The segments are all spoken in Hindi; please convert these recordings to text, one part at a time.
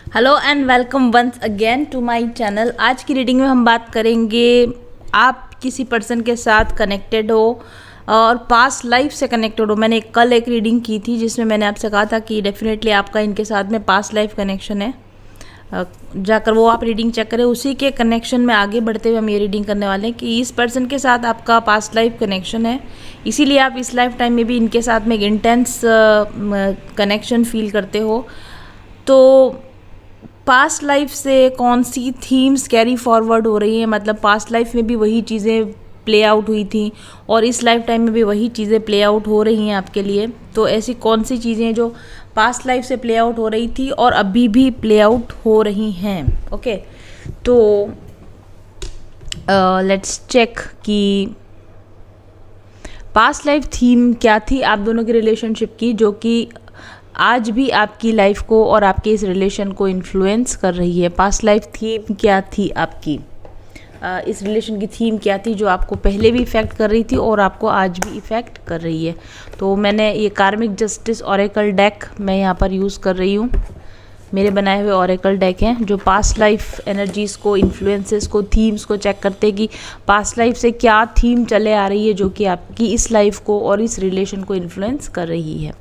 Hello and welcome once again to my channel. आज की रीडिंग में हम बात करेंगे आप किसी पर्सन के साथ कनेक्टेड हो और पास्ट लाइफ से कनेक्टेड हो। मैंने कल एक रीडिंग की थी जिसमें मैंने आपसे कहा था कि डेफिनेटली आपका इनके साथ में पास्ट लाइफ कनेक्शन है। जाकर वो आप रीडिंग चेक करें। उसी के कनेक्शन में आगे बढ़ते हुए हम ये रीडिंग करने वाले हैं कि इस पर्सन के साथ आपका पास्ट लाइफ कनेक्शन है, इसीलिए आप इस लाइफ टाइम में भी इनके साथ में एक इंटेंस कनेक्शन फील करते हो। तो पास्ट लाइफ से कौन सी थीम्स कैरी फॉरवर्ड हो रही हैं, मतलब पास्ट लाइफ में भी वही चीज़ें प्ले आउट हुई थी और इस लाइफ टाइम में भी वही चीज़ें प्ले आउट हो रही हैं आपके लिए। तो ऐसी कौन सी चीज़ें जो पास्ट लाइफ से प्ले आउट हो रही थी और अभी भी प्ले आउट हो रही हैं। ओके, तो लेट्स चेक कि पास्ट लाइफ थीम क्या थी आप दोनों की रिलेशनशिप की, जो कि आज भी आपकी लाइफ को और आपके इस रिलेशन को इन्फ्लुएंस कर रही है। पास्ट लाइफ थीम क्या थी आपकी, इस रिलेशन की थीम क्या थी जो आपको पहले भी इफ़ेक्ट कर रही थी और आपको आज भी इफ़ेक्ट कर रही है। तो मैंने ये कार्मिक जस्टिस ऑरेकल डेक मैं यहाँ पर यूज़ कर रही हूँ। मेरे बनाए हुए ऑरेकल डेक हैं जो पास्ट लाइफ एनर्जीज़ को, इन्फ्लुएंसेस को, थीम्स को चेक करते हैं कि पास्ट लाइफ से क्या थीम चले आ रही है जो कि आपकी इस लाइफ को और इस रिलेशन को इन्फ्लुएंस कर रही है।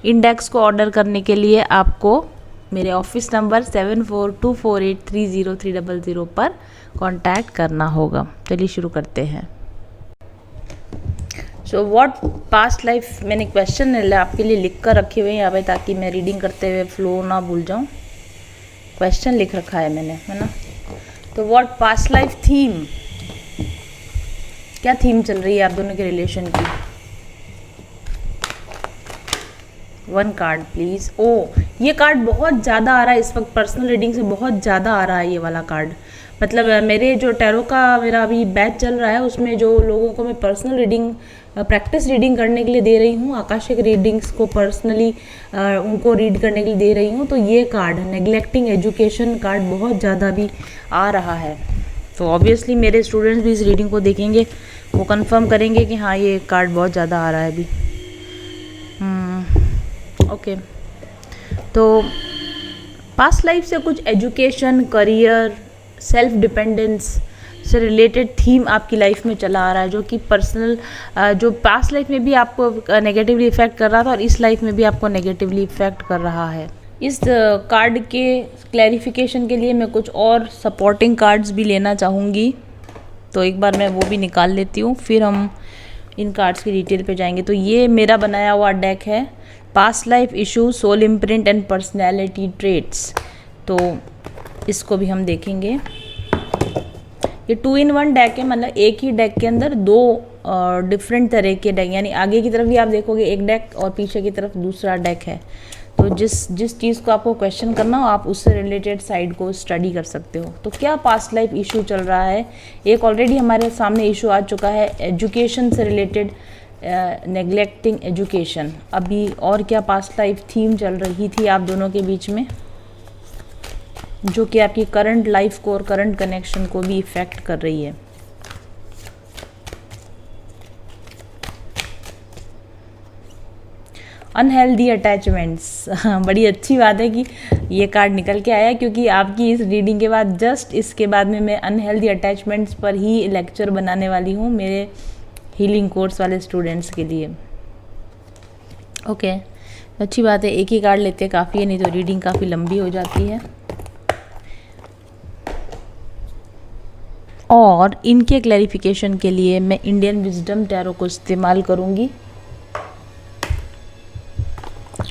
इंडेक्स को ऑर्डर करने के लिए आपको मेरे ऑफिस नंबर 7424830300 पर कांटेक्ट करना होगा। चलिए शुरू करते हैं। सो व्हाट पास्ट लाइफ, मैंने क्वेश्चन आपके लिए लिख कर रखे हुए हैं यहाँ पे ताकि मैं रीडिंग करते हुए फ्लो ना भूल जाऊँ। क्वेश्चन लिख रखा है मैंने, है ना। तो व्हाट पास्ट लाइफ थीम, क्या थीम चल रही है आप दोनों के रिलेशन की। One card please. ओ, ये कार्ड बहुत ज़्यादा आ रहा है इस वक्त, पर्सनल रीडिंग से बहुत ज़्यादा आ रहा है ये वाला कार्ड। मतलब मेरे जो टैरो का मेरा अभी बैच चल रहा है उसमें जो लोगों को मैं पर्सनल रीडिंग, प्रैक्टिस रीडिंग करने के लिए दे रही हूँ, आकाशिक रीडिंग्स को पर्सनली उनको रीड करने के लिए दे रही हूँ, तो ये कार्ड नेग्लेक्टिंग एजुकेशन कार्ड बहुत ज़्यादा भी आ रहा है। तो ऑब्वियसली मेरे स्टूडेंट्स भी इस रीडिंग को देखेंगे, वो कंफर्म करेंगे कि हाँ ये कार्ड बहुत ज़्यादा आ रहा है अभी। ओके, तो पास्ट लाइफ से कुछ एजुकेशन, करियर, सेल्फ डिपेंडेंस से रिलेटेड थीम आपकी लाइफ में चला आ रहा है, जो कि पर्सनल, जो पास्ट लाइफ में भी आपको नेगेटिवली इफेक्ट कर रहा था और इस लाइफ में भी आपको नेगेटिवली इफेक्ट कर रहा है। इस कार्ड के क्लैरिफिकेशन के लिए मैं कुछ और सपोर्टिंग कार्ड्स भी लेना चाहूँगी, तो एक बार मैं वो भी निकाल लेती हूँ, फिर हम इन कार्ड्स की डिटेल पे जाएंगे। तो ये मेरा बनाया हुआ डेक है, past life issue, soul imprint and personality traits. तो इसको भी हम देखेंगे। ये 2-in-1 डेक है, मतलब एक ही डेक के अंदर दो डिफरेंट तरह के डेक, यानी आगे की तरफ भी आप देखोगे एक डेक और पीछे की तरफ दूसरा डेक है। तो जिस चीज़ को आपको क्वेश्चन करना हो आप उससे रिलेटेड साइड को स्टडी कर सकते हो। तो क्या पास्ट लाइफ इशू चल रहा है, एक ऑलरेडी हमारे सामने इशू आ चुका है एजुकेशन से रिलेटेड, नेग्लेक्टिंग एजुकेशन। अभी और क्या पास्ट लाइफ थीम चल रही थी आप दोनों के बीच में जो कि आपकी करंट लाइफ को और करंट कनेक्शन को भी इफ़ेक्ट कर रही है। अनहेल्दी अटैचमेंट्स बड़ी अच्छी बात है कि ये कार्ड निकल के आया, क्योंकि आपकी इस रीडिंग के बाद जस्ट इसके बाद में मैं अनहेल्दी अटैचमेंट्स पर ही लेक्चर बनाने वाली हूँ मेरे हीलिंग कोर्स वाले स्टूडेंट्स के लिए। ओके, अच्छी बात है, एक ही कार्ड लेते काफ़ी है, नहीं तो रीडिंग काफ़ी लंबी हो जाती है। और इनके क्लैरिफिकेशन के लिए मैं इंडियन विजडम टैरो को इस्तेमाल करूँगी।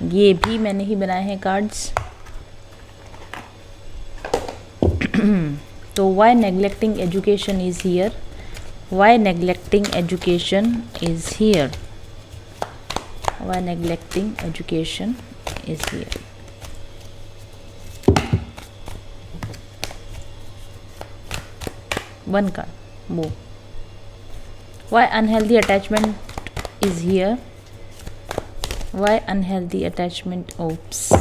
ये भी मैंने ही बनाए हैं कार्ड्स। तो why neglecting education is here, why neglecting education is here, why neglecting education is here। One card वो, why unhealthy attachment is here, why unhealthy attachment, oops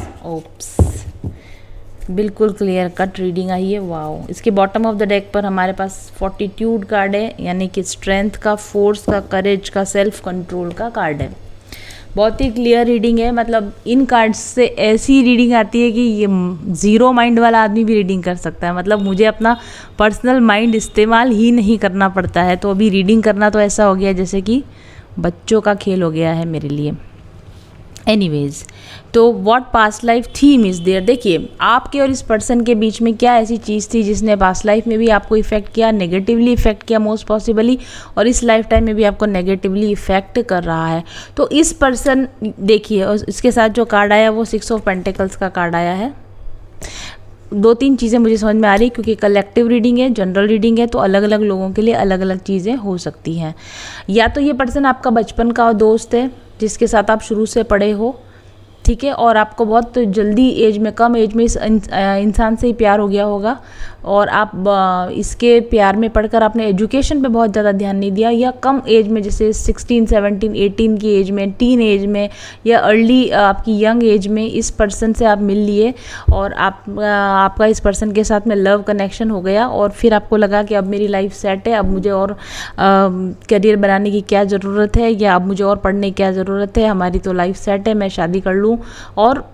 बिल्कुल क्लियर कट रीडिंग आई है। वाओ, इसके बॉटम ऑफ द डेक पर हमारे पास फोर्टिट्यूड कार्ड है, यानी कि स्ट्रेंथ का, फोर्स का, करेज का, सेल्फ कंट्रोल का कार्ड है। बहुत ही क्लियर रीडिंग है, मतलब इन कार्ड्स से ऐसी रीडिंग आती है कि ये ज़ीरो माइंड वाला आदमी भी रीडिंग कर सकता है, मतलब मुझे अपना पर्सनल माइंड इस्तेमाल ही नहीं करना पड़ता है। तो अभी रीडिंग करना तो ऐसा हो गया जैसे कि बच्चों का खेल हो गया है मेरे लिए। एनीवेज, तो what past life theme is there, देखिए आपके और इस पर्सन के बीच में क्या ऐसी चीज़ थी जिसने पास्ट लाइफ में भी आपको इफ़ेक्ट किया, नेगेटिवली इफ़ेक्ट किया मोस्ट पॉसिबली, और इस लाइफ टाइम में भी आपको नेगेटिवली इफ़ेक्ट कर रहा है। तो इस पर्सन, देखिए, और इसके साथ जो कार्ड आया वो 6 ऑफ पेंटिकल्स का कार्ड आया है। 2-3 चीज़ें मुझे समझ में आ रही, क्योंकि कलेक्टिव रीडिंग है, जनरल रीडिंग है, तो अलग अलग लोगों के लिए अलग अलग चीज़ें हो सकती हैं। या तो ये पर्सन आपका बचपन का दोस्त है जिसके साथ आप शुरू से पढ़े हो, ठीक है, और आपको बहुत जल्दी एज में, कम एज में इस इंसान से ही प्यार हो गया होगा, और आप इसके प्यार में पढ़कर आपने एजुकेशन पे बहुत ज़्यादा ध्यान नहीं दिया, या कम एज में जैसे 16, 17, 18 की एज में, टीन एज में, या अर्ली आपकी यंग एज में इस पर्सन से आप मिल लिए, और आपका इस पर्सन के साथ में लव कनेक्शन हो गया, और फिर आपको लगा कि अब मेरी लाइफ सेट है, अब मुझे और करियर बनाने की क्या ज़रूरत है, या अब मुझे और पढ़ने की क्या ज़रूरत है, हमारी तो लाइफ सेट है, मैं शादी कर लूँ। और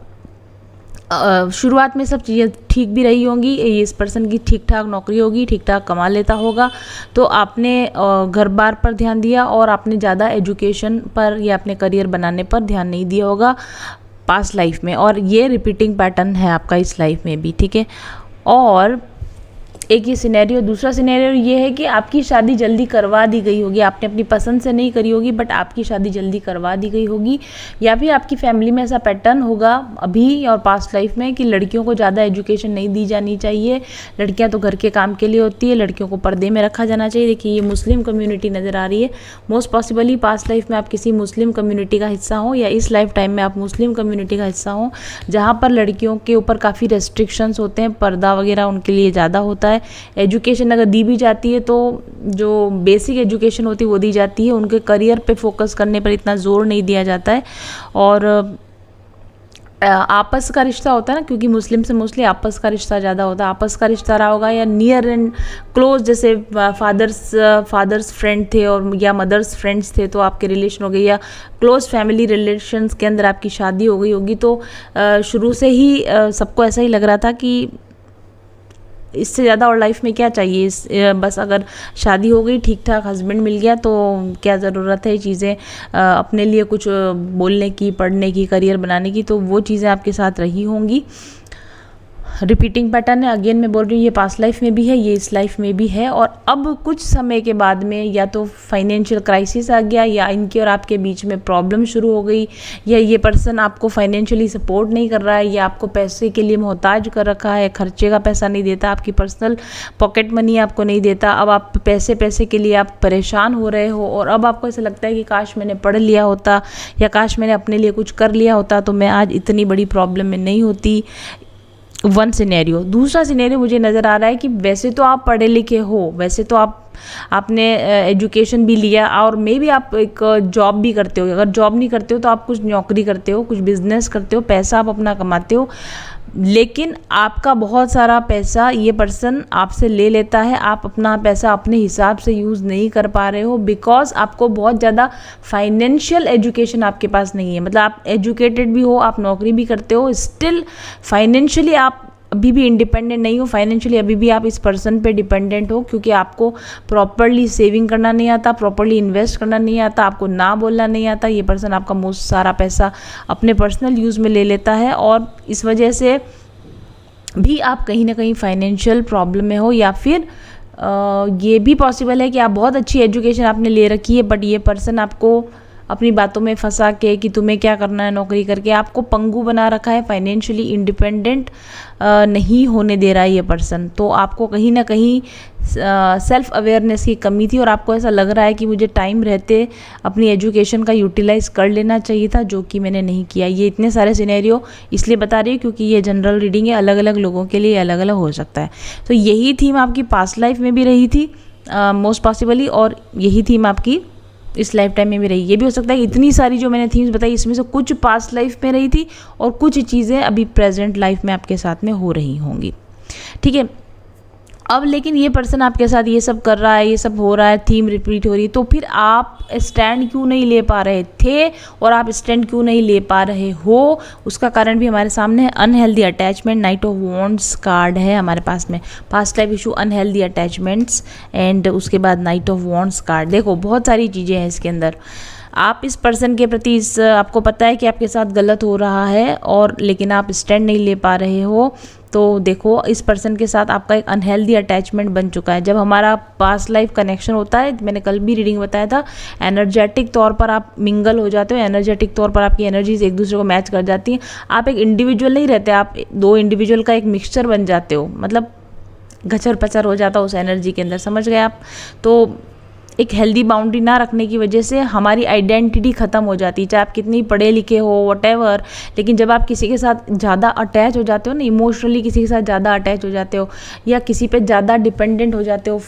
शुरुआत में सब चीज़ें ठीक भी रही होंगी, इस पर्सन की ठीक ठाक नौकरी होगी, ठीक ठाक कमा लेता होगा, तो आपने घर बार पर ध्यान दिया और आपने ज़्यादा एजुकेशन पर या अपने करियर बनाने पर ध्यान नहीं दिया होगा पास्ट लाइफ में, और ये रिपीटिंग पैटर्न है आपका इस लाइफ में भी, ठीक है। और एक ये सिनेरियो, दूसरा सिनेरियो ये है कि आपकी शादी जल्दी करवा दी गई होगी, आपने अपनी पसंद से नहीं करी होगी, बट आपकी शादी जल्दी करवा दी गई होगी, या फिर आपकी फैमिली में ऐसा पैटर्न होगा अभी और पास्ट लाइफ में कि लड़कियों को ज़्यादा एजुकेशन नहीं दी जानी चाहिए, लड़कियां तो घर के काम के लिए होती है, लड़कियों को पर्दे में रखा जाना चाहिए। देखिए ये मुस्लिम कम्युनिटी नज़र आ रही है, मोस्ट पॉसिबली पास्ट लाइफ में आप किसी मुस्लिम कम्युनिटी का हिस्सा हो, या इस लाइफ टाइम में आप मुस्लिम कम्युनिटी का हिस्सा हो, जहाँ पर लड़कियों के ऊपर काफ़ी रेस्ट्रिक्शंस होते हैं, पर्दा वगैरह उनके लिए ज़्यादा होता है। एजुकेशन अगर दी भी जाती है तो जो बेसिक एजुकेशन होती है वो दी जाती है, उनके करियर पे फोकस करने पर इतना जोर नहीं दिया जाता है। और आपस का रिश्ता होता है ना, क्योंकि मुस्लिम से मोस्टली आपस का रिश्ता ज़्यादा होता है, आपस का रिश्ता रहा होगा, या नियर एंड क्लोज, जैसे फादर्स फ्रेंड थे और या मदर्स फ्रेंड्स थे तो आपके रिलेशन हो गए, या क्लोज फैमिली रिलेशंस के अंदर आपकी शादी हो गई होगी। तो शुरू से ही सबको ऐसा ही लग रहा था कि इससे ज़्यादा और लाइफ में क्या चाहिए, बस अगर शादी हो गई, ठीक ठाक हस्बैंड मिल गया तो क्या ज़रूरत है चीज़ें अपने लिए कुछ बोलने की, पढ़ने की, करियर बनाने की, तो वो चीज़ें आपके साथ रही होंगी। रिपीटिंग पैटर्न है, अगेन मैं बोल रही हूँ, ये पास्ट लाइफ में भी है, ये इस लाइफ में भी है। और अब कुछ समय के बाद में या तो फाइनेंशियल क्राइसिस आ गया, या इनके और आपके बीच में प्रॉब्लम शुरू हो गई, या ये पर्सन आपको फाइनेंशियली सपोर्ट नहीं कर रहा है, या आपको पैसे के लिए मोहताज कर रखा है, खर्चे का पैसा नहीं देता, आपकी पर्सनल पॉकेट मनी आपको नहीं देता। अब आप पैसे के लिए आप परेशान हो रहे हो, और अब आपको ऐसा लगता है कि काश मैंने पढ़ लिया होता, या काश मैंने अपने लिए कुछ कर लिया होता तो मैं आज इतनी बड़ी प्रॉब्लम में नहीं होती। One scenario. दूसरा सिनेरियो मुझे नज़र आ रहा है कि वैसे तो आप पढ़े लिखे हो, वैसे तो आपने एजुकेशन भी लिया, और मे बी आप एक जॉब भी करते हो, अगर जॉब नहीं करते हो तो आप कुछ नौकरी करते हो, कुछ बिजनेस करते हो, पैसा आप अपना कमाते हो, लेकिन आपका बहुत सारा पैसा ये पर्सन आपसे ले लेता है, आप अपना पैसा अपने हिसाब से यूज़ नहीं कर पा रहे हो, बिकॉज आपको बहुत ज़्यादा फाइनेंशियल एजुकेशन आपके पास नहीं है। मतलब आप एजुकेटेड भी हो, आप नौकरी भी करते हो, स्टिल फाइनेंशियली आप अभी भी इंडिपेंडेंट नहीं हो, फाइनेंशियली अभी भी आप इस पर्सन पे डिपेंडेंट हो, क्योंकि आपको प्रॉपरली सेविंग करना नहीं आता, प्रॉपरली इन्वेस्ट करना नहीं आता, आपको ना बोलना नहीं आता। ये पर्सन आपका मोस्ट सारा पैसा अपने पर्सनल यूज़ में ले लेता है, और इस वजह से भी आप कहीं ना कहीं फाइनेंशियल प्रॉब्लम में हो, या फिर ये भी पॉसिबल है कि आप बहुत अच्छी एजुकेशन आपने ले रखी है, बट ये पर्सन आपको अपनी बातों में फंसा के कि तुम्हें क्या करना है नौकरी करके, आपको पंगु बना रखा है, फाइनेंशियली इंडिपेंडेंट नहीं होने दे रहा है ये पर्सन। तो आपको कहीं ना कहीं सेल्फ अवेयरनेस की कमी थी, और आपको ऐसा लग रहा है कि मुझे टाइम रहते अपनी एजुकेशन का यूटिलाइज़ कर लेना चाहिए था, जो कि मैंने नहीं किया। ये इतने सारे सिनेरियो इसलिए बता रही हूँ क्योंकि ये जनरल रीडिंग है, अलग अलग लोगों के लिए अलग अलग हो सकता है। तो यही थीम आपकी पास्ट लाइफ में भी रही थी मोस्ट पॉसिबली, और यही थीम आपकी इस लाइफ टाइम में भी रही। ये भी हो सकता है कि इतनी सारी जो मैंने थीम्स बताई इसमें से कुछ पास्ट लाइफ में रही थी और कुछ चीज़ें अभी प्रेजेंट लाइफ में आपके साथ में हो रही होंगी, ठीक है। अब लेकिन ये पर्सन आपके साथ ये सब कर रहा है, ये सब हो रहा है, थीम रिपीट हो रही है, तो फिर आप स्टैंड क्यों नहीं ले पा रहे थे और आप स्टैंड क्यों नहीं ले पा रहे हो? उसका कारण भी हमारे सामने है। Unhealthy attachment, night of wands card है हमारे पास में, past life issue, unhealthy attachments and उसके बाद नाइट ऑफ वॉन्ड्स कार्ड। देखो बहुत सारी चीज़ें हैं इसके अंदर। आप इस पर्सन के प्रति आपको पता है कि आपके साथ गलत हो रहा है और लेकिन आप स्टैंड नहीं ले पा रहे हो। तो देखो इस पर्सन के साथ आपका एक अनहेल्दी अटैचमेंट बन चुका है। जब हमारा पास्ट लाइफ कनेक्शन होता है, मैंने कल भी रीडिंग बताया था, एनर्जेटिक तौर पर आप मिंगल हो जाते हो, एनर्जेटिक तौर पर आपकी एनर्जीज एक दूसरे को मैच कर जाती हैं। आप एक इंडिविजुअल नहीं रहते, आप दो इंडिविजुअल का एक मिक्सचर बन जाते हो, मतलब गचर पचर हो जाता है उस एनर्जी के अंदर, समझ गए आप? तो एक हेल्दी बाउंड्री ना रखने की वजह से हमारी आइडेंटिटी ख़त्म हो जाती है, चाहे आप कितनी पढ़े लिखे हो वटेवर। लेकिन जब आप किसी के साथ ज़्यादा अटैच हो जाते हो ना, इमोशनली किसी के साथ ज़्यादा अटैच हो जाते हो या किसी पे ज़्यादा डिपेंडेंट हो जाते हो,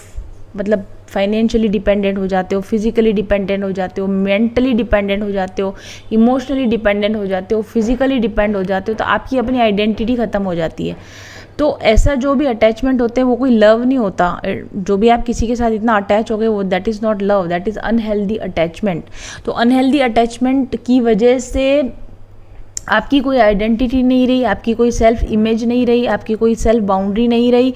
मतलब फाइनेंशियली डिपेंडेंट हो जाते हो, फिजिकली डिपेंडेंट हो जाते हो, मेंटली डिपेंडेंट हो जाते हो, इमोशनली डिपेंडेंट हो जाते हो, फिजिकली डिपेंड हो जाते हो, तो आपकी अपनी आइडेंटिटी ख़त्म हो जाती है। तो ऐसा जो भी अटैचमेंट होते हैं वो कोई लव नहीं होता। जो भी आप किसी के साथ इतना अटैच हो गए वो that is not love, that is unhealthy attachment. तो अनहेल्दी अटैचमेंट की वजह से आपकी कोई आइडेंटिटी नहीं रही, आपकी कोई सेल्फ इमेज नहीं रही, आपकी कोई सेल्फ बाउंड्री नहीं रही,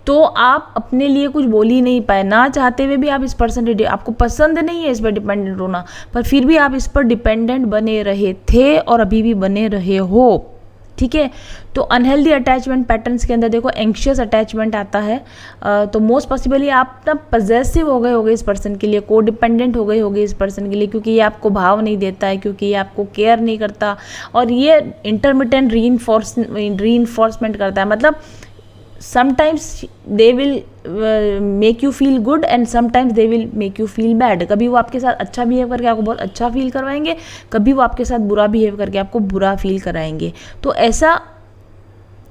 तो आप अपने लिए कुछ बोल ही नहीं पाए। ना चाहते हुए भी आप इस पर्सन पे, आपको पसंद नहीं है इस पर डिपेंडेंट होना, पर फिर भी आप इस पर डिपेंडेंट बने रहे थे और अभी भी बने रहे हो। ठीक है, तो अनहेल्दी अटैचमेंट पैटर्न्स के अंदर देखो एंक्शियस अटैचमेंट आता है। तो मोस्ट पॉसिबली आप ना पजेसिव हो गए होगे इस पर्सन के लिए, को डिपेंडेंट हो गए होगे इस पर्सन के लिए, क्योंकि ये आपको भाव नहीं देता है, क्योंकि ये आपको केयर नहीं करता और ये इंटरमिटेंट रीइंफोर्समेंट करता है। मतलब sometimes they will make you feel good and sometimes they will make you feel bad। कभी वो आपके साथ अच्छा बिहेव करके आपको बहुत अच्छा फील करवाएंगे, कभी वो आपके साथ बुरा बिहेव करके आपको बुरा फील कराएंगे। तो ऐसा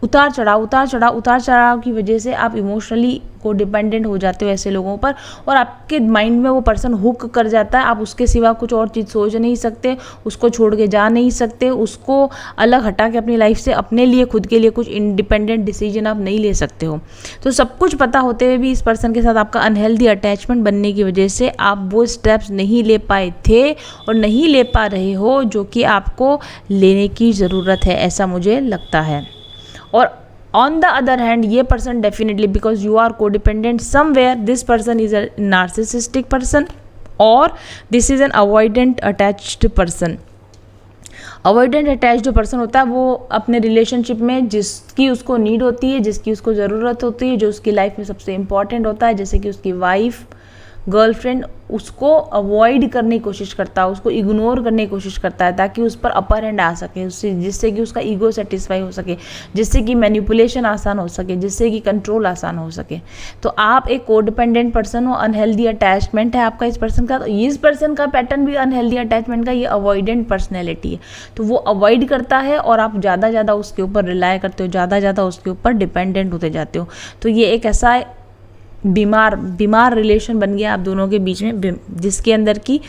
उतार चढ़ाव की वजह से आप इमोशनली को डिपेंडेंट हो जाते हो ऐसे लोगों पर, और आपके माइंड में वो पर्सन हुक कर जाता है। आप उसके सिवा कुछ और चीज़ सोच नहीं सकते, उसको छोड़ के जा नहीं सकते, उसको अलग हटा के अपनी लाइफ से अपने लिए खुद के लिए कुछ इंडिपेंडेंट डिसीजन आप नहीं ले सकते हो। तो सब कुछ पता होते हुए भी इस पर्सन के साथ आपका अनहेल्दी अटैचमेंट बनने की वजह से आप वो स्टेप्स नहीं ले पाए थे और नहीं ले पा रहे हो जो कि आपको लेने की ज़रूरत है, ऐसा मुझे लगता है। और ऑन द अदर हैंड ये person definitely, because you are codependent somewhere, this person is a narcissistic person और this is an avoidant attached person. Avoidant attached जो पर्सन होता है वो अपने रिलेशनशिप में जिसकी उसको नीड होती है, जिसकी उसको ज़रूरत होती है, जो उसकी लाइफ में सबसे इंपॉर्टेंट होता है, जैसे कि उसकी वाइफ, गर्लफ्रेंड, उसको अवॉइड करने की कोशिश करता है, उसको इग्नोर करने की कोशिश करता है ताकि उस पर अपर हैंड आ सके, उससे जिससे कि उसका ईगो सेटिस्फाई हो सके, जिससे कि मैनिपुलेशन आसान हो सके, जिससे कि कंट्रोल आसान हो सके। तो आप एक कोडिपेंडेंट पर्सन हो, अनहेल्दी अटैचमेंट है आपका इस पर्सन का। तो इस पर्सन का पैटर्न भी अनहेल्दी अटैचमेंट का, ये अवॉइडेंट पर्सनैलिटी है। तो वो अवॉइड करता है और आप ज़्यादा उसके ऊपर रिलाय करते हो, ज़्यादा उसके ऊपर डिपेंडेंट होते जाते हो। तो ये एक ऐसा बीमार रिलेशन बन गया आप दोनों के बीच में, जिसके अंदर की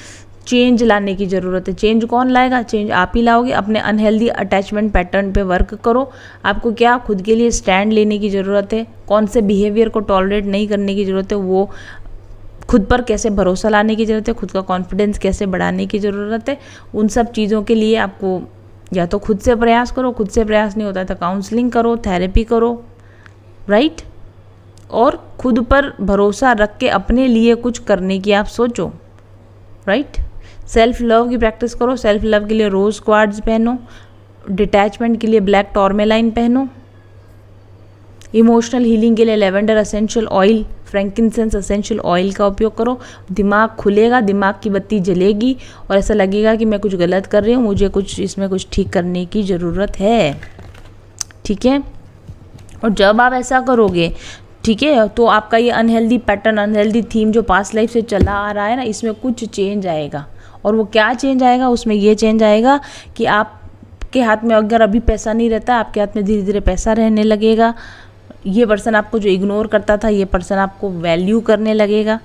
चेंज लाने की ज़रूरत है। चेंज कौन लाएगा? चेंज आप ही लाओगे। अपने अनहेल्दी अटैचमेंट पैटर्न पे वर्क करो। आपको क्या खुद के लिए स्टैंड लेने की ज़रूरत है, कौन से बिहेवियर को टॉलरेट नहीं करने की ज़रूरत है, वो खुद पर कैसे भरोसा लाने की ज़रूरत है, खुद का कॉन्फिडेंस कैसे बढ़ाने की ज़रूरत है, उन सब चीज़ों के लिए आपको या तो खुद से प्रयास करो, खुद से प्रयास नहीं होता है तो काउंसलिंग करो, थेरेपी करो, राइट। और खुद पर भरोसा रख के अपने लिए कुछ करने की आप सोचो, राइट। सेल्फ लव की प्रैक्टिस करो। सेल्फ लव के लिए रोज़ क्वार्ट्ज पहनो, डिटैचमेंट के लिए ब्लैक टॉर्मेलाइन पहनो, इमोशनल हीलिंग के लिए lavender essential oil, frankincense essential oil का उपयोग करो। दिमाग खुलेगा, दिमाग की बत्ती जलेगी और ऐसा लगेगा कि मैं कुछ गलत कर रही हूँ, मुझे कुछ इसमें कुछ ठीक करने की ज़रूरत है, ठीक है। और जब आप ऐसा करोगे, ठीक है, तो आपका ये अनहेल्दी पैटर्न, अनहेल्दी थीम जो पास्ट लाइफ से चला आ रहा है ना, इसमें कुछ चेंज आएगा। और वो क्या चेंज आएगा? उसमें ये चेंज आएगा कि आपके हाथ में अगर अभी पैसा नहीं रहता, आपके हाथ में धीरे धीरे पैसा रहने लगेगा। ये पर्सन आपको जो इग्नोर करता था, ये पर्सन आपको वैल्यू करने लगेगा,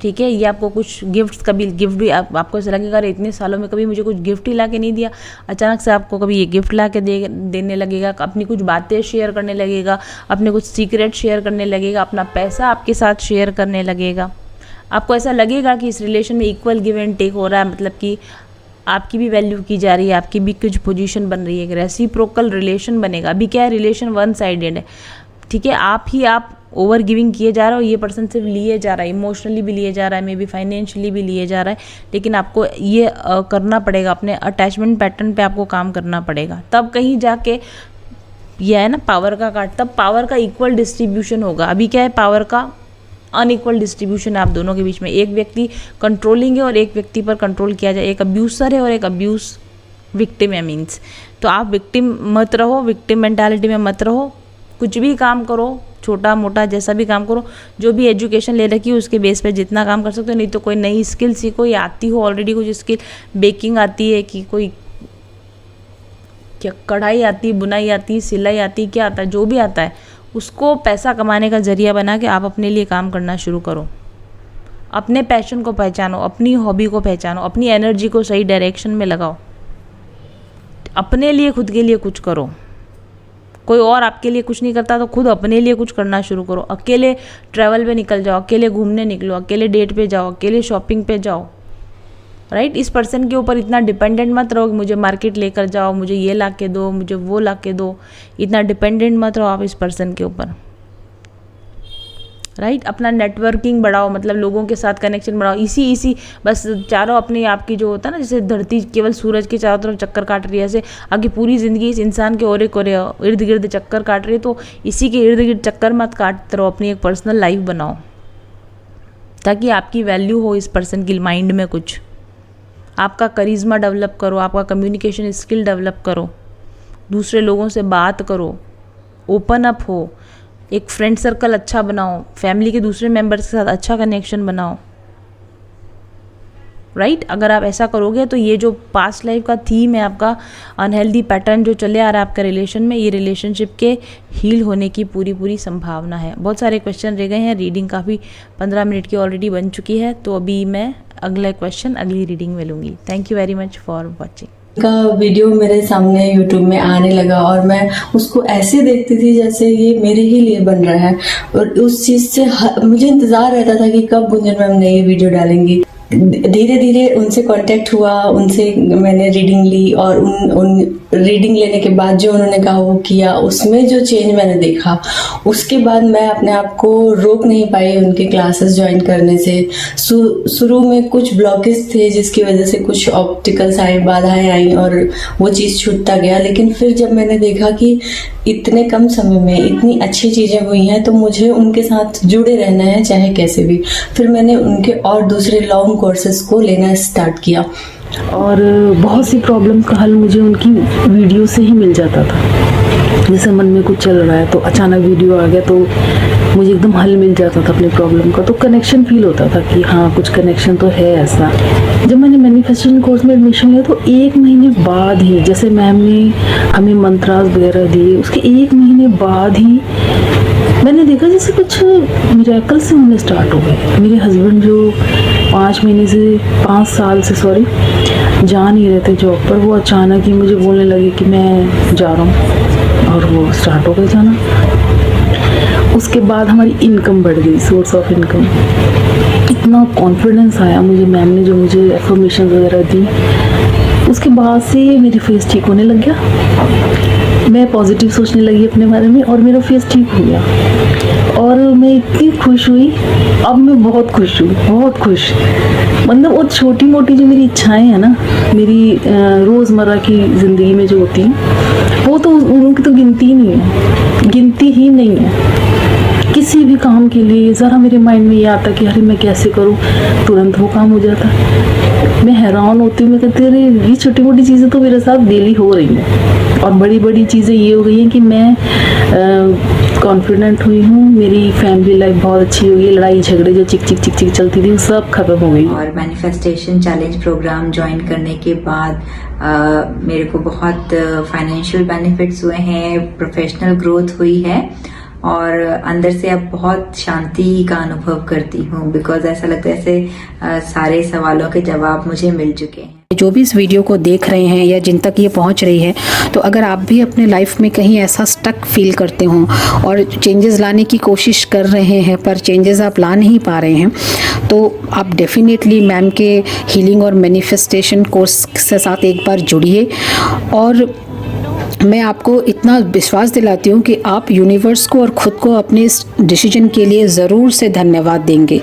ठीक है। ये आपको कुछ गिफ्ट्स, कभी गिफ्ट भी आपको ऐसा लगेगा अरे इतने सालों में कभी मुझे कुछ गिफ्ट ही ला के नहीं दिया, अचानक से आपको कभी ये गिफ्ट ला के देने लगेगा, अपनी कुछ बातें शेयर करने लगेगा, अपने कुछ सीक्रेट शेयर करने लगेगा, अपना पैसा आपके साथ शेयर करने लगेगा। आपको ऐसा लगेगा कि इस रिलेशन में इक्वल गिव एंड टेक हो रहा है, मतलब कि आपकी भी वैल्यू की जा रही है, आपकी भी कुछ पोजीशन बन रही है, रेसिप्रोकल रिलेशन बनेगा। अभी क्या है, रिलेशन वन साइडेड है, ठीक है। आप ओवर गिविंग किए जा रहे हो, ये पर्सन सिर्फ लिए जा रहा है, इमोशनली भी लिए जा रहा है, मे बी फाइनेंशियली भी लिए जा रहा है, लेकिन आपको ये करना पड़ेगा, अपने अटैचमेंट पैटर्न पे आपको काम करना पड़ेगा, तब कहीं जाके ये है ना पावर का कार्ड, तब पावर का इक्वल डिस्ट्रीब्यूशन होगा। अभी क्या है, पावर का अनइक्वल डिस्ट्रीब्यूशन है आप दोनों के बीच में, एक व्यक्ति कंट्रोलिंग है और एक व्यक्ति पर कंट्रोल किया जाए, एक अब्यूसर है और एक अब्यूज विक्टिम है मीन्स। तो आप विक्टिम मत रहो, विक्टिम मेंटालिटी में मत रहो, कुछ भी काम करो, छोटा मोटा जैसा भी काम करो, जो भी एजुकेशन ले रखी है उसके बेस पे जितना काम कर सकते हो, नहीं तो कोई नई स्किल सीखो, या आती हो ऑलरेडी कुछ स्किल, बेकिंग आती है कि कोई क्या कढ़ाई आती है, बुनाई आती है, सिलाई आती है, क्या आता है, जो भी आता है उसको पैसा कमाने का जरिया बना के आप अपने लिए काम करना शुरू करो। अपने पैशन को पहचानो, अपनी हॉबी को पहचानो, अपनी एनर्जी को सही डायरेक्शन में लगाओ, अपने लिए खुद के लिए कुछ करो। कोई और आपके लिए कुछ नहीं करता तो खुद अपने लिए कुछ करना शुरू करो। अकेले ट्रैवल पे निकल जाओ, अकेले घूमने निकलो, अकेले डेट पे जाओ, अकेले शॉपिंग पे जाओ, राइट। इस पर्सन के ऊपर इतना डिपेंडेंट मत रहो कि मुझे मार्केट लेकर जाओ, मुझे ये ला के दो, मुझे वो ला के दो, इतना डिपेंडेंट मत रहो आप इस पर्सन के ऊपर, राइट। अपना नेटवर्किंग बढ़ाओ, मतलब लोगों के साथ कनेक्शन बढ़ाओ। इसी बस चारों अपने आपकी जो होता है ना, जैसे धरती केवल सूरज के चारों तरफ चक्कर काट रही है, ऐसे आगे पूरी ज़िंदगी इस इंसान के ओरे कोरे इर्द गिर्द चक्कर काट रही है, तो इसी के इर्द गिर्द चक्कर मत काटते रहो, अपनी एक पर्सनल लाइफ बनाओ ताकि आपकी वैल्यू हो इस पर्सन की माइंड में, कुछ आपका करिश्मा डेवलप करो, आपका कम्युनिकेशन स्किल डेवलप करो, दूसरे लोगों से बात करो, ओपन अप हो, एक फ्रेंड सर्कल अच्छा बनाओ, फैमिली के दूसरे मेंबर्स के साथ अच्छा कनेक्शन बनाओ, राइट। अगर आप ऐसा करोगे तो ये जो पास्ट लाइफ का थीम है आपका, अनहेल्दी पैटर्न जो चले आ रहा है आपका रिलेशन में, ये रिलेशनशिप के हील होने की पूरी संभावना है। बहुत सारे क्वेश्चन रह गए हैं, रीडिंग काफ़ी 15 मिनट की ऑलरेडी बन चुकी है, तो अभी मैं अगला क्वेश्चन अगली रीडिंग में लूँगी। Thank you very much for watching. का वीडियो मेरे सामने यूट्यूब में आने लगा और मैं उसको ऐसे देखती थी जैसे ये मेरे ही लिए बन रहा है, और उस चीज़ से मुझे इंतज़ार रहता था कि कब गुंजन मैम नई वीडियो डालेंगी। धीरे धीरे उनसे कांटेक्ट हुआ, उनसे मैंने रीडिंग ली, और उन रीडिंग लेने के बाद जो उन्होंने कहा वो किया, उसमें जो चेंज मैंने देखा, उसके बाद मैं अपने आप को रोक नहीं पाई उनके क्लासेस ज्वाइन करने से। शुरू में कुछ ब्लॉकेज थे जिसकी वजह से कुछ ऑब्स्टिकल्स आए, बाधाएं आई और वो चीज़ छूटता गया, लेकिन फिर जब मैंने देखा कि इतने कम समय में इतनी अच्छी चीज़ें हुई हैं तो मुझे उनके साथ जुड़े रहना है चाहे कैसे भी। फिर मैंने उनके और दूसरे लॉन्ग कोर्सेज को लेना स्टार्ट किया, और बहुत सी प्रॉब्लम का हल मुझे उनकी वीडियो से ही मिल जाता था। जैसे मन में कुछ चल रहा है तो अचानक वीडियो आ गया तो मुझे एकदम हल मिल जाता था अपनी प्रॉब्लम का, तो कनेक्शन फील होता था कि हाँ कुछ कनेक्शन तो है ऐसा। जब मैंने मैनिफेस्टेशन कोर्स में एडमिशन लिया तो 1 महीने बाद ही, जैसे मैम ने हमें मंत्रास वगैरह दिए, उसके 1 महीने बाद ही मैंने देखा जैसे कुछ मिरेकल से होने स्टार्ट हो गए। मेरे हस्बैंड जो 5 साल से जा नहीं रहे थे जॉब पर, वो अचानक ही मुझे बोलने लगे कि मैं जा रहा हूँ, और वो स्टार्ट हो गए जाना। उसके बाद हमारी इनकम बढ़ गई, सोर्स ऑफ इनकम। इतना कॉन्फिडेंस आया मुझे, मैम ने जो मुझे एफर्मेशन वगैरह दी, उसके बाद से मेरी फेस ठीक होने लग गया। मैं पॉजिटिव सोचने लगी अपने बारे में और मेरा फेस ठीक हो गया, और मैं इतनी खुश हुई। अब मैं बहुत खुश हूँ, बहुत खुश। मतलब वो छोटी मोटी जो मेरी इच्छाएं हैं ना, मेरी रोज़मर्रा की ज़िंदगी में जो होती हैं, वो तो उनकी तो गिनती ही नहीं है, गिनती ही नहीं है। किसी भी काम के लिए ज़रा मेरे माइंड में ये आता कि अरे मैं कैसे करूँ, तुरंत वो काम हो जाता। मैं हैरान होती हूँ, मैं कहती अरे ये छोटी मोटी चीज़ें तो मेरे साथ डेली हो रही हैं, और बड़ी बड़ी चीज़ें ये हो गई हैं कि मैं कॉन्फिडेंट हुई हूँ। मेरी फैमिली लाइफ बहुत अच्छी हो गई, लड़ाई झगड़े जो चिक चिक चलती थी वो सब खत्म हो गई। और मैनिफेस्टेशन चैलेंज प्रोग्राम ज्वाइन करने के बाद मेरे को बहुत फाइनेंशियल बेनिफिट्स हुए हैं, प्रोफेशनल ग्रोथ हुई है, और अंदर से अब बहुत शांति का अनुभव करती हूँ, बिकॉज ऐसा लगता है जैसे सारे सवालों के जवाब मुझे मिल चुके हैं। जो भी इस वीडियो को देख रहे हैं या जिन तक ये पहुंच रही है, तो अगर आप भी अपने लाइफ में कहीं ऐसा स्टक फील करते हो और चेंजेस लाने की कोशिश कर रहे हैं पर चेंजेस आप ला नहीं पा रहे हैं, तो आप डेफिनेटली मैम के हीलिंग और मैनिफेस्टेशन कोर्स के साथ एक बार जुड़िए। और मैं आपको इतना विश्वास दिलाती हूँ कि आप यूनिवर्स को और ख़ुद को अपने इस डिसीजन के लिए ज़रूर से धन्यवाद देंगे।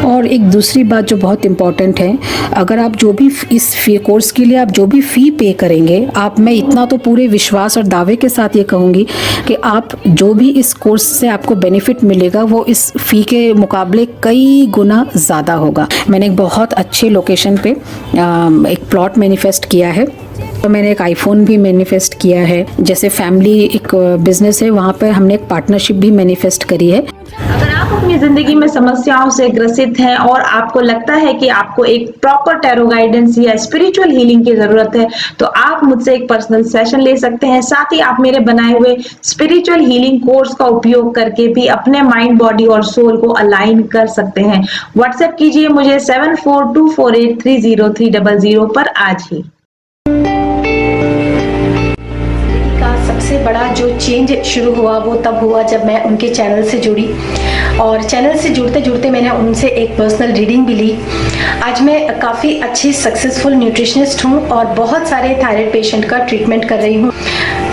और एक दूसरी बात जो बहुत इम्पॉर्टेंट है, अगर आप जो भी इस फी कोर्स के लिए आप जो भी फ़ी पे करेंगे, आप, मैं इतना तो पूरे विश्वास और दावे के साथ ये कहूँगी कि आप जो भी इस कोर्स से आपको बेनिफिट मिलेगा वो इस फ़ी के मुकाबले कई गुना ज़्यादा होगा। मैंने एक बहुत अच्छे लोकेशन पे एक प्लॉट मैनिफेस्ट किया है, तो मैंने एक आईफोन भी मैनिफेस्ट किया है। जैसे फैमिली एक बिजनेस है, वहाँ पर हमने एक पार्टनरशिप भी मैनिफेस्ट करी है। अगर आप अपनी जिंदगी में समस्याओं से ग्रसित हैं और आपको लगता है कि आपको एक प्रॉपर टैरो गाइडेंस या स्पिरिचुअल हीलिंग की जरूरत है, तो आप मुझसे एक पर्सनल सेशन ले सकते हैं। साथ ही आप मेरे बनाए हुए स्पिरिचुअल हीलिंग कोर्स का उपयोग करके भी अपने माइंड, बॉडी और सोल को अलाइन कर सकते हैं। व्हाट्सएप कीजिए मुझे 7424830300 पर आज ही। सबसे बड़ा जो चेंज शुरू हुआ वो तब हुआ जब मैं उनके चैनल से जुड़ी, और चैनल से जुड़ते जुड़ते मैंने उनसे एक पर्सनल रीडिंग भी ली। आज मैं काफ़ी अच्छी सक्सेसफुल न्यूट्रिशनिस्ट हूँ और बहुत सारे थायराइड पेशेंट का ट्रीटमेंट कर रही हूँ।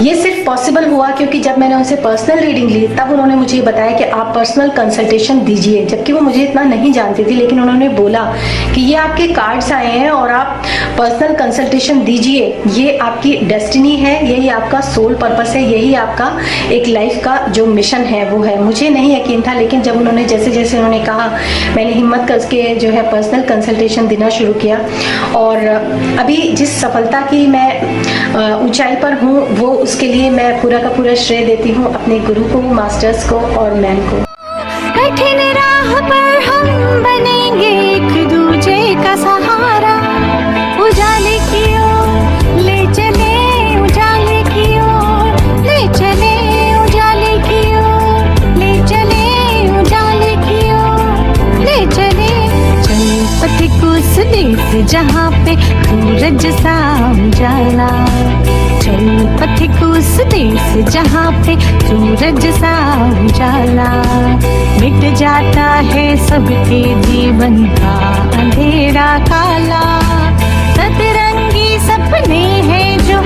ये सिर्फ पॉसिबल हुआ क्योंकि जब मैंने उनसे पर्सनल रीडिंग ली तब उन्होंने मुझे बताया कि आप पर्सनल कंसल्टेशन दीजिए, जबकि वो मुझे इतना नहीं जानती थी, लेकिन उन्होंने बोला कि ये आपके कार्ड्स आए हैं और आप पर्सनल कंसल्टेशन दीजिए, ये आपकी डेस्टिनी है, यही आपका सोल पर्पस है, यही आपका एक लाइफ का जो मिशन है वो है। मुझे नहीं यकीन था, लेकिन जब उन्होंने जैसे जैसे उन्होंने कहा, मैंने हिम्मत करके जो है पर्सनल कंसल्टेशन देना शुरू किया। और अभी जिस सफलता की मैं ऊंचाई पर हूँ वो उसके लिए मैं पूरा का पूरा श्रेय देती हूँ अपने गुरु को, मास्टर्स को और मैम को। कठिन राह पर हम बनेंगे एक दूजे का सहारा, उजाले की ओर ले चले, उजाले की ओर ले चले, उजाले की ओर ले चले, उजाले की ओर ले चले। चले पथिक उस देश जहाँ पे सूरज सा उजाला, चल पथिक उस देश जहाँ पे सूरज सा उजाला, मिट जाता है सबके जीवन का अंधेरा काला, सतरंगी सपने हैं जो